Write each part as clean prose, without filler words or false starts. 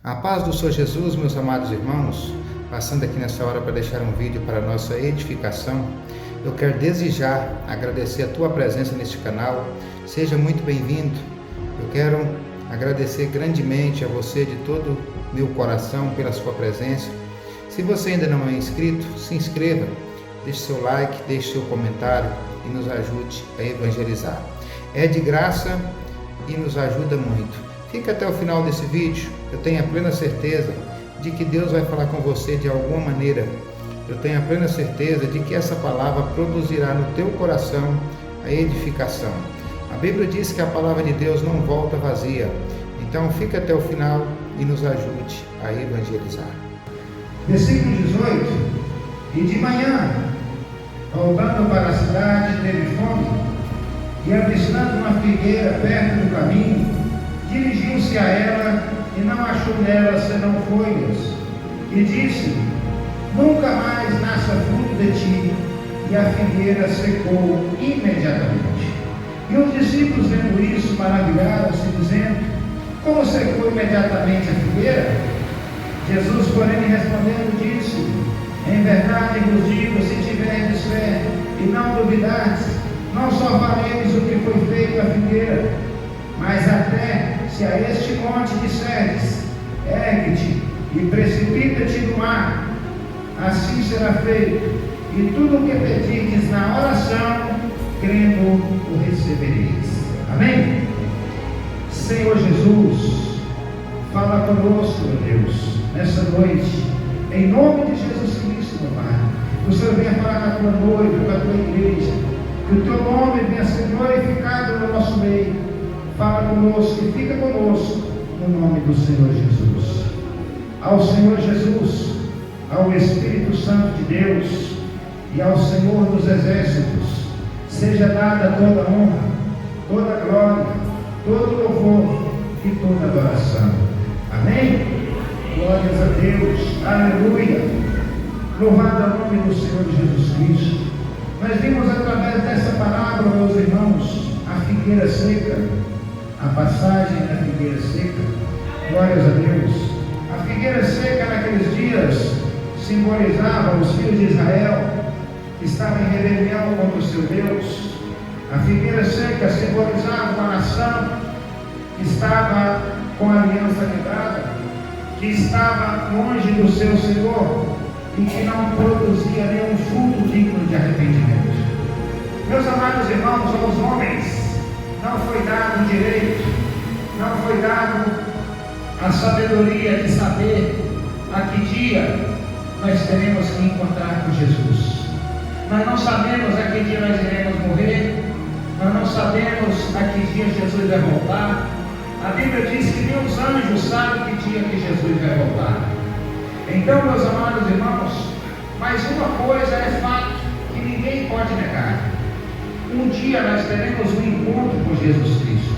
A paz do Senhor Jesus, meus amados irmãos, passando aqui nessa hora para deixar um vídeo para nossa edificação, eu quero desde já agradecer a tua presença neste canal. Seja muito bem-vindo. Eu quero agradecer grandemente a você de todo o meu coração pela sua presença. Se você ainda não é inscrito, se inscreva, deixe seu like, deixe seu comentário e nos ajude a evangelizar. É de graça e nos ajuda muito. Fica até o final desse vídeo, eu tenho a plena certeza de que Deus vai falar com você de alguma maneira. Eu tenho a plena certeza de que essa palavra produzirá no teu coração a edificação. A Bíblia diz que a palavra de Deus não volta vazia. Então fica até o final e nos ajude a evangelizar. Versículo 18. E de manhã, voltando para a cidade, teve fome, e avistando uma figueira perto do caminho, dirigiu-se a ela e não achou nela senão folhas, e disse: nunca mais nasça fruto de ti. E a figueira secou imediatamente. E os discípulos, vendo isso, maravilharam-se, dizendo: como secou imediatamente a figueira? Jesus, porém, respondendo, disse: em verdade vos digo, se tiverdes fé e não duvidardes, não só fareis o que foi feito à figueira, mas até se a este monte disserdes: ergue-te e precipita-te no mar, assim será feito. E tudo o que pedirdes na oração, crendo, o recebereis. Amém? Senhor Jesus, fala conosco, meu Deus, nessa noite, em nome de Jesus Cristo, meu Pai. O Senhor venha falar com a tua noiva, com a tua igreja, que o teu nome venha ser glorificado no nosso meio. Fala conosco e fica conosco, no nome do Senhor Jesus. Ao Senhor Jesus, ao Espírito Santo de Deus e ao Senhor dos Exércitos, seja dada toda honra, toda glória, todo louvor e toda adoração. Amém? Glórias a Deus, aleluia. Louvado é o nome do Senhor Jesus Cristo. Nós vimos através dessa palavra, meus irmãos, a figueira seca, a passagem da figueira seca. Glórias a Deus. A figueira seca naqueles dias simbolizava os filhos de Israel que estavam em rebelião contra o seu Deus. A figueira seca simbolizava uma nação que estava com a aliança quebrada, que estava longe do seu Senhor e que não produzia nenhum fruto digno de arrependimento. Meus amados irmãos, aos homens não foi dado o direito, não foi dado a sabedoria de saber a que dia nós teremos que encontrar com Jesus. Nós não sabemos a que dia nós iremos morrer, nós não sabemos a que dia Jesus vai voltar. A Bíblia diz que nem os anjos sabem que dia que Jesus vai voltar. Então, meus amados irmãos, mas uma coisa é fato que ninguém pode negar: um dia nós teremos um encontro com Jesus Cristo.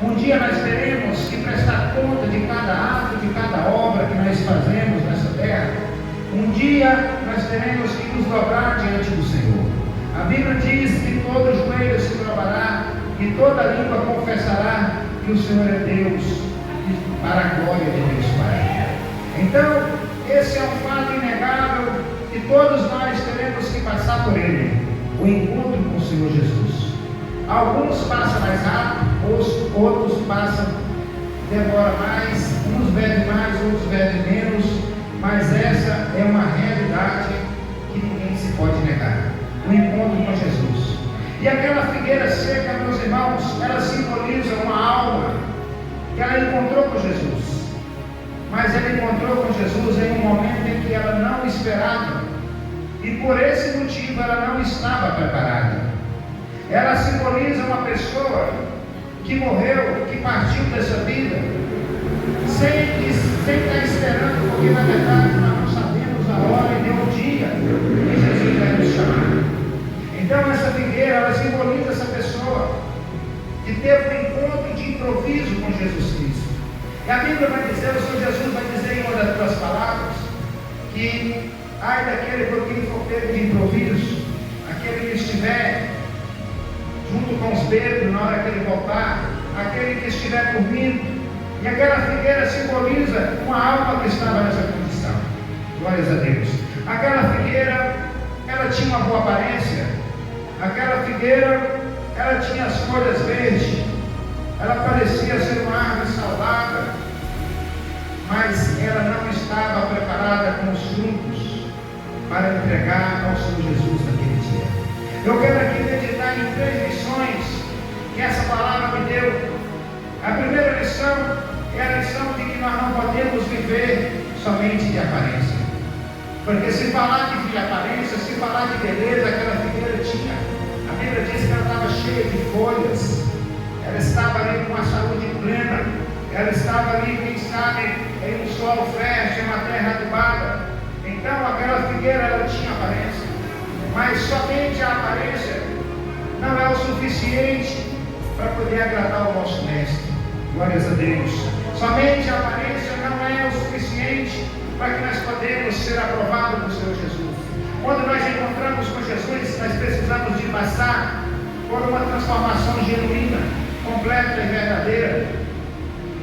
Um dia nós teremos que prestar conta de cada ato, de cada obra que nós fazemos nessa terra. Um dia nós teremos que nos dobrar diante do Senhor. A Bíblia diz que todo joelho se dobrará e toda língua confessará que o Senhor é Deus, para a glória de Deus Pai. Então, esse é um fato inegável que todos nós teremos que passar por ele, o encontro com o Senhor Jesus. Alguns passam mais rápido, outros passam, demora mais, uns bebem mais, outros bebem menos, mas essa é uma realidade que ninguém se pode negar, o encontro com Jesus. E aquela figueira seca, meus irmãos, ela simboliza uma alma que ela encontrou com Jesus, mas ela encontrou com Jesus em um momento em que ela não esperava, e por esse motivo ela não estava preparada. Ela simboliza uma pessoa que morreu, que partiu dessa vida, sem estar esperando, porque na verdade nós não sabemos a hora e nem o dia que Jesus vai nos chamar. Então essa figueira, ela simboliza essa pessoa que teve um encontro de improviso com Jesus Cristo. E a Bíblia vai dizer, o Senhor Jesus vai dizer em uma das suas palavras, que ai daquele por quem for pego de improviso, aquele que estiver junto com os Pedro na hora que ele voltar, aquele que estiver dormindo, E aquela figueira simboliza uma alma que estava nessa condição. Glórias a Deus. Aquela figueira, ela tinha uma boa aparência. Aquela figueira, ela tinha as folhas verdes. Ela parecia ser uma árvore saudável, mas ela não estava preparada com os frutos para entregar ao Senhor Jesus naquele dia. Eu quero aqui meditar em 3 lições que essa palavra me deu. A primeira lição é a lição de que nós não podemos viver somente de aparência. Porque se falar de aparência, se falar de beleza, aquela figueira tinha. A Bíblia diz que ela estava cheia de folhas. Ela estava ali com a saúde plena. Ela estava ali, quem sabe, em um solo fértil, uma terra adubada. Então aquela figueira, ela tinha aparência. Mas somente a aparência não é o suficiente para poder agradar o nosso mestre. Glórias a Deus. Somente a aparência não é o suficiente para que nós podemos ser aprovados do Senhor Jesus. Quando nós encontramos com Jesus, nós precisamos de passar por uma transformação genuína, completa e verdadeira.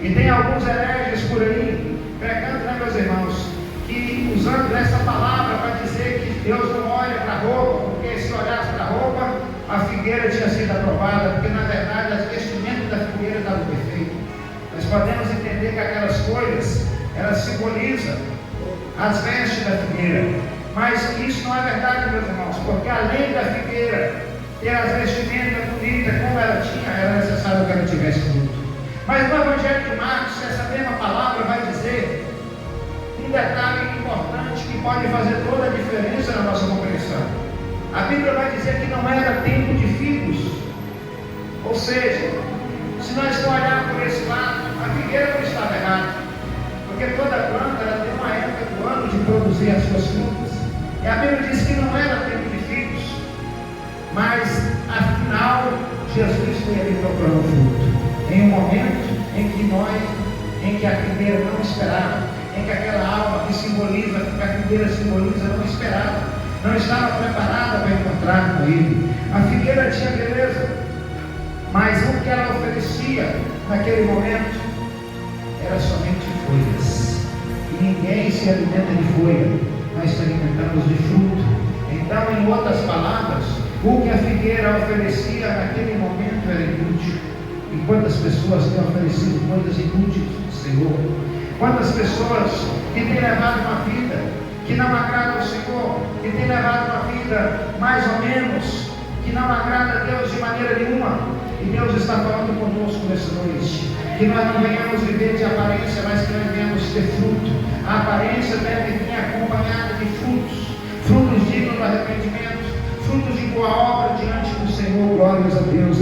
E tem alguns hereges por aí, pregando, né, meus irmãos, que usando essa palavra para dizer que Deus não olha para a roupa, porque se olhasse para a roupa, a figueira tinha sido aprovada, porque na verdade as vestimentas da figueira estavam perfeitas. Nós podemos entender que aquelas folhas, elas simbolizam as vestes da figueira. Mas isso não é verdade, meus irmãos, porque além da figueira ter as vestimentas bonitas como ela tinha, era necessário que ela tivesse fruto. Mas no Evangelho de Marcos, essa mesma palavra vai dizer um detalhe importante que pode fazer toda a diferença na nossa compreensão. A Bíblia vai dizer que não era tempo de figos. Ou seja, se nós for olhar por esse lado, a figueira não estava errada, porque toda planta ela tem uma época do ano de produzir as suas frutas. E a Bíblia diz que não era tempo de figos, mas afinal Jesus foi ali procurando fruto. Em um momento em que a figueira não esperava, em que aquela alma que simboliza, que a figueira simboliza, não esperava, não estava preparada para encontrar com ele. A figueira tinha beleza, mas o que ela oferecia naquele momento era somente folhas. E ninguém se alimenta de folha, nós se alimentamos de fruto. Então, em outras palavras, o que a figueira oferecia naquele momento era inútil. E quantas pessoas têm oferecido coisas inúteis do Senhor? Quantas pessoas que têm levado uma vida que não agrada ao Senhor, que têm levado uma vida mais ou menos, que não agrada a Deus de maneira nenhuma. E Deus está falando conosco nessa noite, que nós não venhamos viver de aparência, mas que nós venhamos ter fruto. A aparência deve vir acompanhada de frutos, frutos dignos do arrependimento, frutos de boa obra diante do Senhor. Glórias a Deus.